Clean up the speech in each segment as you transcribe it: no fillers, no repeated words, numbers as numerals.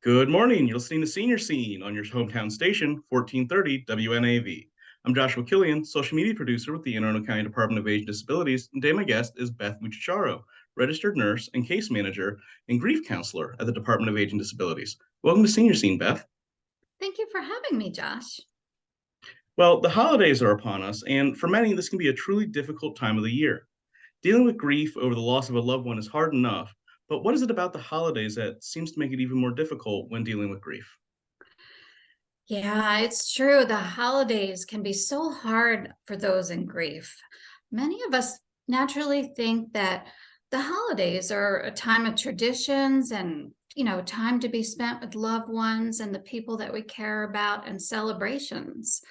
Good morning. You're listening to Senior Scene on your hometown station, 1430 WNAV. I'm Joshua Killian, social media producer with the Anne Arundel County Department of Age and Disabilities, and today my guest is Beth Muchacharo, registered nurse and case manager and grief counselor at the Department of Age and Disabilities. Welcome to Senior Scene, Beth. Thank you for having me, Josh. Well, the holidays are upon us, and for many, this can be a truly difficult time of the year. Dealing with grief over the loss of a loved one is hard enough, but what is it about the holidays that seems to make it even more difficult when dealing with grief? Yeah, it's true. The holidays can be so hard for those in grief. Many of us naturally think that the holidays are a time of traditions and, time to be spent with loved ones and the people that we care about and celebrations.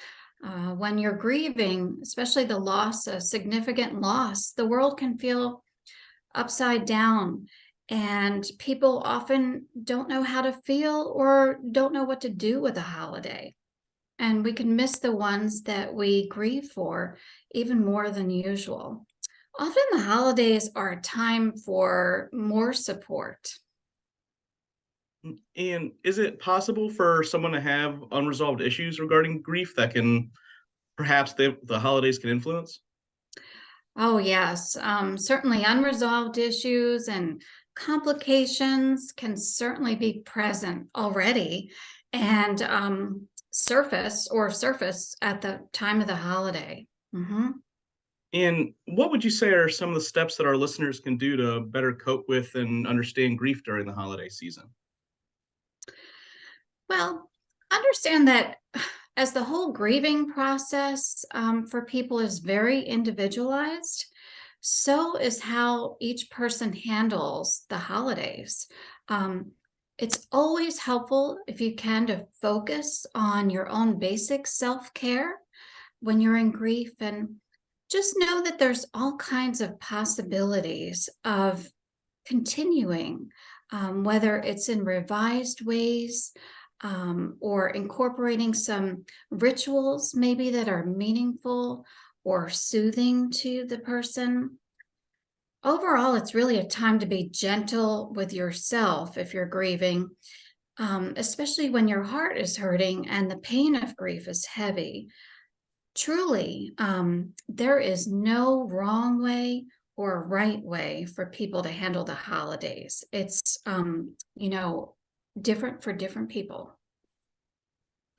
When you're grieving, especially the loss, a significant loss, the world can feel upside down. And people often don't know how to feel or don't know what to do with a holiday. And we can miss the ones that we grieve for even more than usual. Often the holidays are a time for more support. And is it possible for someone to have unresolved issues regarding grief that can perhaps the holidays can influence? Oh, yes. Certainly unresolved issues and complications can certainly be present already and surface at the time of the holiday. Mhm. And what would you say are some of the steps that our listeners can do to better cope with and understand grief during the holiday season? Well, understand that as the whole grieving process for people is very individualized, so is how each person handles the holidays. Um, it's always helpful if you can to focus on your own basic self care when you're in grief and just know that there's all kinds of possibilities of continuing, whether it's in revised ways or incorporating some rituals maybe that are meaningful or soothing to the person. Overall, it's really a time to be gentle with yourself if you're grieving, especially when your heart is hurting and the pain of grief is heavy. Truly, there is no wrong way or right way for people to handle the holidays. It's, different for different people.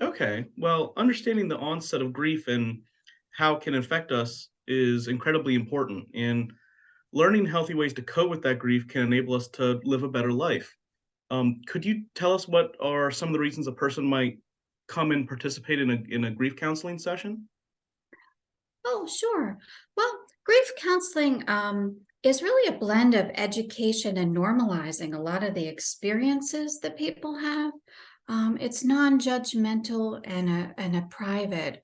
Okay, well, understanding the onset of grief and how it can affect us is incredibly important. And learning healthy ways to cope with that grief can enable us to live a better life. Could you tell us what are some of the reasons a person might come and participate in a grief counseling session? Oh, sure. Well, grief counseling is really a blend of education and normalizing a lot of the experiences that people have. It's non-judgmental and a private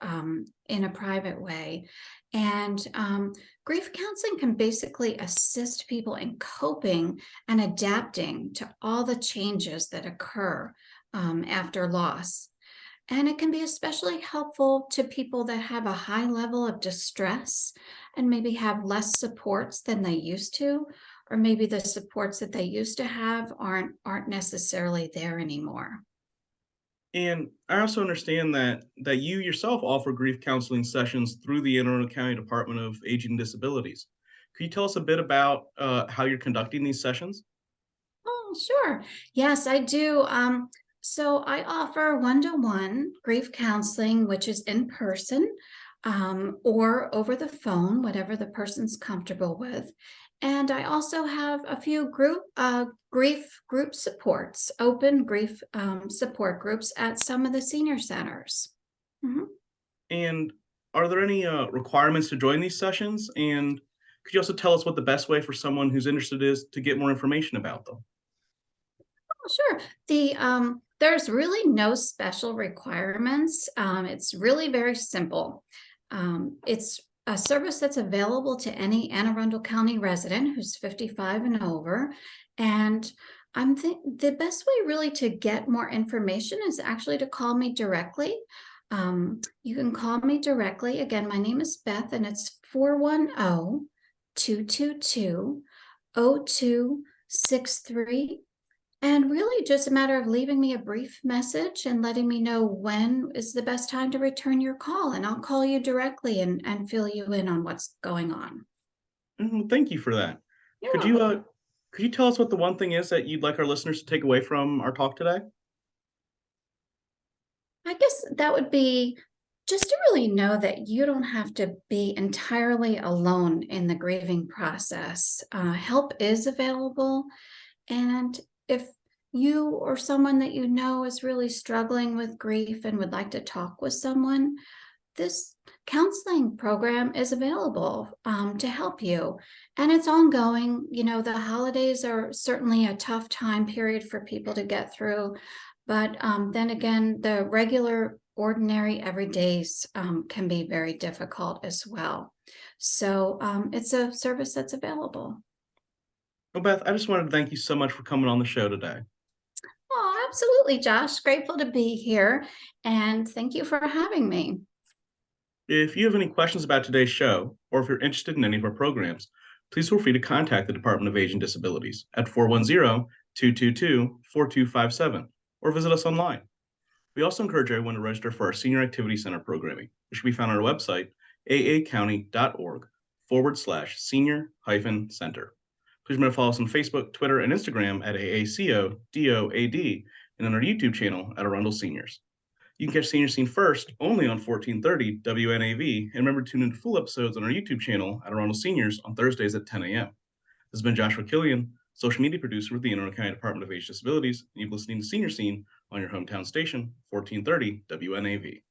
in a private way, and grief counseling can basically assist people in coping and adapting to all the changes that occur after loss. And it can be especially helpful to people that have a high level of distress and maybe have less supports than they used to, or maybe the supports that they used to have aren't necessarily there anymore. And I also understand that you yourself offer grief counseling sessions through the Anne Arundel County Department of Aging and Disabilities. Could you tell us a bit about how you're conducting these sessions? Oh, sure. Yes, I do. So I offer one-to-one grief counseling, which is in person or over the phone, whatever the person's comfortable with. And I also have a few grief group supports, open grief support groups at some of the senior centers. Mhm. And are there any requirements to join these sessions? And could you also tell us what the best way for someone who's interested is to get more information about them? Oh, sure. There's really no special requirements. It's really very simple. It's a service that's available to any Anne Arundel County resident who's 55 and over. And I'm think the best way really to get more information is actually to call me directly. You can call me directly. Again, my name is Beth, and it's 410 222 0263. And really just a matter of leaving me a brief message and letting me know when is the best time to return your call. And I'll call you directly and fill you in on what's going on. Thank you for that. You're Could you welcome. uh could you tell us what the one thing is that you'd like our listeners to take away from our talk today? I guess that would be just to really know that you don't have to be entirely alone in the grieving process. Help is available. And if you or someone that you know is really struggling with grief and would like to talk with someone, this counseling program is available to help you. And it's ongoing. You know, the holidays are certainly a tough time period for people to get through. But then again, the regular, ordinary, everydays can be very difficult as well. So it's a service that's available. Well, Beth, I just wanted to thank you so much for coming on the show today. Oh, absolutely, Josh. Grateful to be here. And thank you for having me. If you have any questions about today's show, or if you're interested in any of our programs, please feel free to contact the Department of Age and Disabilities at 410-222-4257 or visit us online. We also encourage everyone to register for our Senior Activity Center programming, which can be found on our website, aacounty.org/senior-center. Please remember to follow us on Facebook, Twitter, and Instagram at AACODOAD and on our YouTube channel at Arundel Seniors. You can catch Senior Scene first only on 1430 WNAV, and remember to tune in to full episodes on our YouTube channel at Arundel Seniors on Thursdays at 10 a.m. This has been Joshua Killian, social media producer with the Anne Arundel County Department of Age and Disabilities, and you've been listening to Senior Scene on your hometown station, 1430 WNAV.